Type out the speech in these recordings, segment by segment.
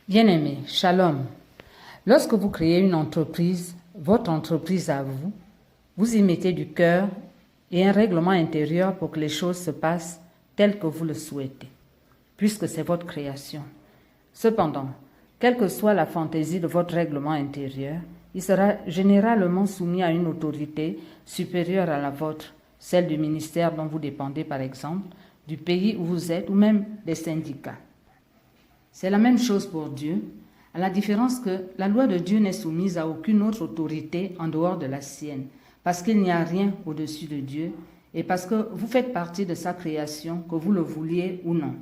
Bien-aimés, shalom. Lorsque vous créez une entreprise, votre entreprise à vous, vous y mettez du cœur et un règlement intérieur pour que les choses se passent telles que vous le souhaitez, puisque c'est votre création. Cependant, quelle que soit la fantaisie de votre règlement intérieur, il sera généralement soumis à une autorité supérieure à la vôtre, celle du ministère dont vous dépendez par exemple, du pays où vous êtes ou même des syndicats. C'est la même chose pour Dieu, à la différence que la loi de Dieu n'est soumise à aucune autre autorité en dehors de la sienne, parce qu'il n'y a rien au-dessus de Dieu et parce que vous faites partie de sa création, que vous le vouliez ou non.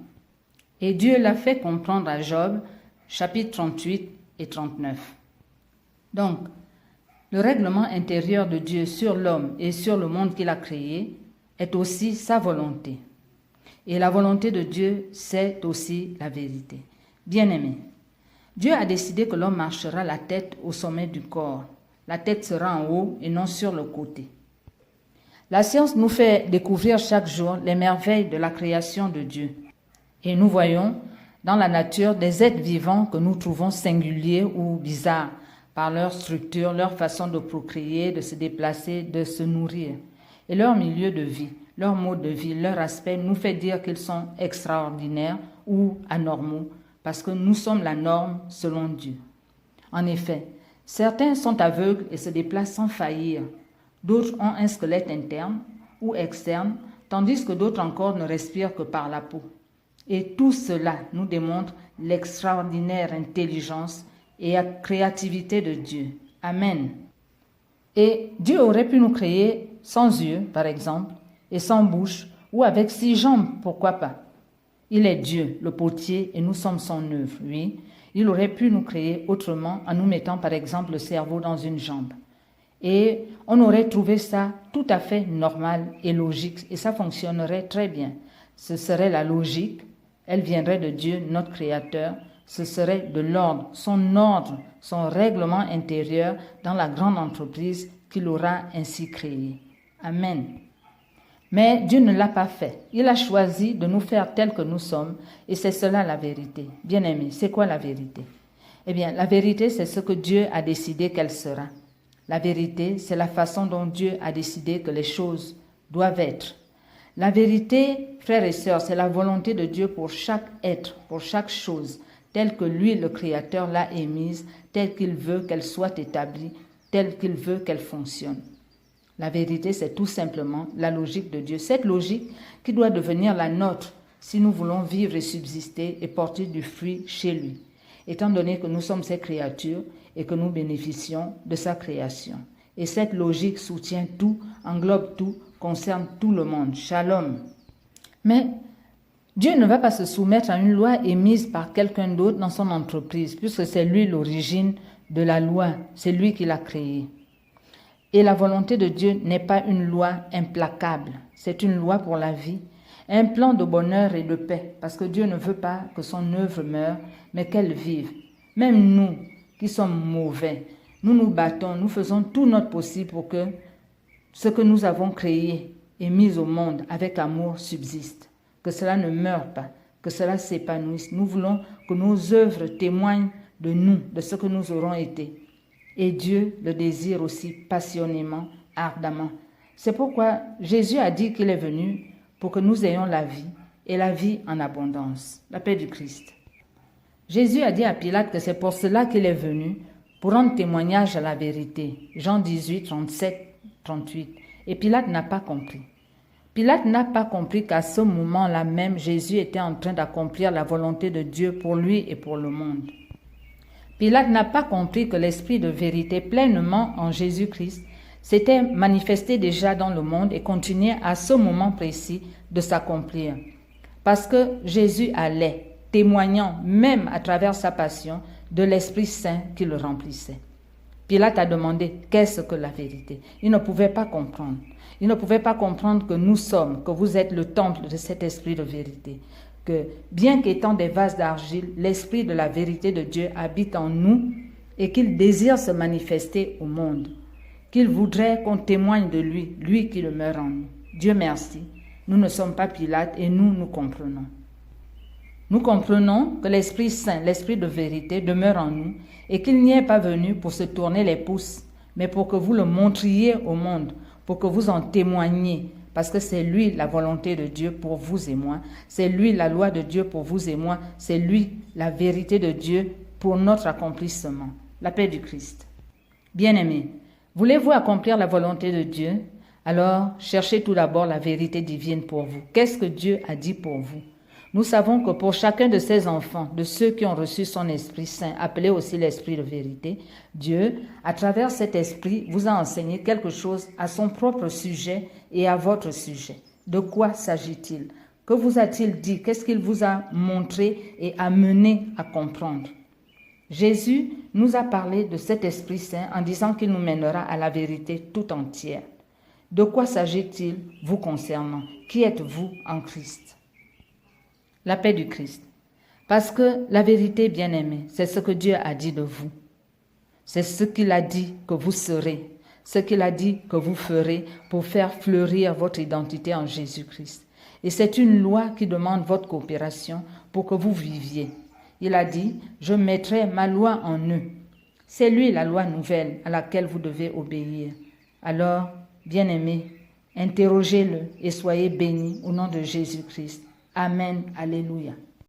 Et Dieu l'a fait comprendre à Job, chapitre 38 et 39. Donc, le règlement intérieur de Dieu sur l'homme et sur le monde qu'il a créé est aussi sa volonté. Et la volonté de Dieu, c'est aussi la vérité. Bien-aimés, Dieu a décidé que l'homme marchera la tête au sommet du corps. La tête sera en haut et non sur le côté. La science nous fait découvrir chaque jour les merveilles de la création de Dieu. Et nous voyons dans la nature des êtres vivants que nous trouvons singuliers ou bizarres par leur structure, leur façon de procréer, de se déplacer, de se nourrir. Et leur milieu de vie, leur mode de vie, leur aspect nous fait dire qu'ils sont extraordinaires ou anormaux, parce que nous sommes la norme selon Dieu. En effet, certains sont aveugles et se déplacent sans faillir. D'autres ont un squelette interne ou externe, tandis que d'autres encore ne respirent que par la peau. Et tout cela nous démontre l'extraordinaire intelligence et la créativité de Dieu. Amen. Et Dieu aurait pu nous créer sans yeux, par exemple, et sans bouche, ou avec 6 jambes, pourquoi pas. Il est Dieu, le potier, et nous sommes son œuvre, oui. Il aurait pu nous créer autrement en nous mettant, par exemple, le cerveau dans une jambe. Et on aurait trouvé ça tout à fait normal et logique, et ça fonctionnerait très bien. Ce serait la logique, elle viendrait de Dieu, notre Créateur. Ce serait de l'ordre, son règlement intérieur dans la grande entreprise qu'il aura ainsi créée. Amen. Mais Dieu ne l'a pas fait. Il a choisi de nous faire tels que nous sommes et c'est cela la vérité. Bien-aimés, c'est quoi la vérité? Eh bien, la vérité, c'est ce que Dieu a décidé qu'elle sera. La vérité, c'est la façon dont Dieu a décidé que les choses doivent être. La vérité, frères et sœurs, c'est la volonté de Dieu pour chaque être, pour chaque chose, telle que lui, le Créateur, l'a émise, telle qu'il veut qu'elle soit établie, telle qu'il veut qu'elle fonctionne. La vérité, c'est tout simplement la logique de Dieu. Cette logique qui doit devenir la nôtre si nous voulons vivre et subsister et porter du fruit chez lui, étant donné que nous sommes ses créatures et que nous bénéficions de sa création. Et cette logique soutient tout, englobe tout, concerne tout le monde. Shalom. Mais Dieu ne va pas se soumettre à une loi émise par quelqu'un d'autre dans son entreprise, puisque c'est lui l'origine de la loi, c'est lui qui l'a créée. Et la volonté de Dieu n'est pas une loi implacable, c'est une loi pour la vie, un plan de bonheur et de paix, parce que Dieu ne veut pas que son œuvre meure, mais qu'elle vive. Même nous, qui sommes mauvais, nous nous battons, nous faisons tout notre possible pour que ce que nous avons créé et mis au monde avec amour subsiste, que cela ne meure pas, que cela s'épanouisse. Nous voulons que nos œuvres témoignent de nous, de ce que nous aurons été. Et Dieu le désire aussi passionnément, ardemment. C'est pourquoi Jésus a dit qu'il est venu pour que nous ayons la vie, et la vie en abondance, la paix du Christ. Jésus a dit à Pilate que c'est pour cela qu'il est venu, pour rendre témoignage à la vérité. Jean 18, 37, 38. Et Pilate n'a pas compris. Pilate n'a pas compris qu'à ce moment-là même, Jésus était en train d'accomplir la volonté de Dieu pour lui et pour le monde. Pilate n'a pas compris que l'esprit de vérité pleinement en Jésus-Christ s'était manifesté déjà dans le monde et continuait à ce moment précis de s'accomplir. Parce que Jésus allait, témoignant même à travers sa passion, de l'Esprit Saint qui le remplissait. Pilate a demandé « Qu'est-ce que la vérité ?» Il ne pouvait pas comprendre. Il ne pouvait pas comprendre que nous sommes, que vous êtes le temple de cet esprit de vérité. Que bien qu'étant des vases d'argile, l'esprit de la vérité de Dieu habite en nous et qu'il désire se manifester au monde. Qu'il voudrait qu'on témoigne de lui, lui qui demeure en nous. Dieu merci, nous ne sommes pas Pilate et nous comprenons. Nous comprenons que l'Esprit Saint, l'Esprit de vérité, demeure en nous et qu'il n'y est pas venu pour se tourner les pouces, mais pour que vous le montriez au monde, pour que vous en témoigniez, parce que c'est lui la volonté de Dieu pour vous et moi, c'est lui la loi de Dieu pour vous et moi, c'est lui la vérité de Dieu pour notre accomplissement. La paix du Christ. Bien-aimés, voulez-vous accomplir la volonté de Dieu? Alors, cherchez tout d'abord la vérité divine pour vous. Qu'est-ce que Dieu a dit pour vous? Nous savons que pour chacun de ses enfants, de ceux qui ont reçu son Esprit Saint, appelé aussi l'Esprit de vérité, Dieu, à travers cet Esprit, vous a enseigné quelque chose à son propre sujet et à votre sujet. De quoi s'agit-il? Que vous a-t-il dit? Qu'est-ce qu'il vous a montré et amené à comprendre? Jésus nous a parlé de cet Esprit Saint en disant qu'il nous mènera à la vérité tout entière. De quoi s'agit-il vous concernant? Qui êtes-vous en Christ? La paix du Christ. Parce que la vérité, bien-aimée, c'est ce que Dieu a dit de vous. C'est ce qu'il a dit que vous serez, ce qu'il a dit que vous ferez pour faire fleurir votre identité en Jésus-Christ. Et c'est une loi qui demande votre coopération pour que vous viviez. Il a dit, je mettrai ma loi en eux. C'est lui la loi nouvelle à laquelle vous devez obéir. Alors, bien-aimés, interrogez-le et soyez bénis au nom de Jésus-Christ. Amen. Alléluia.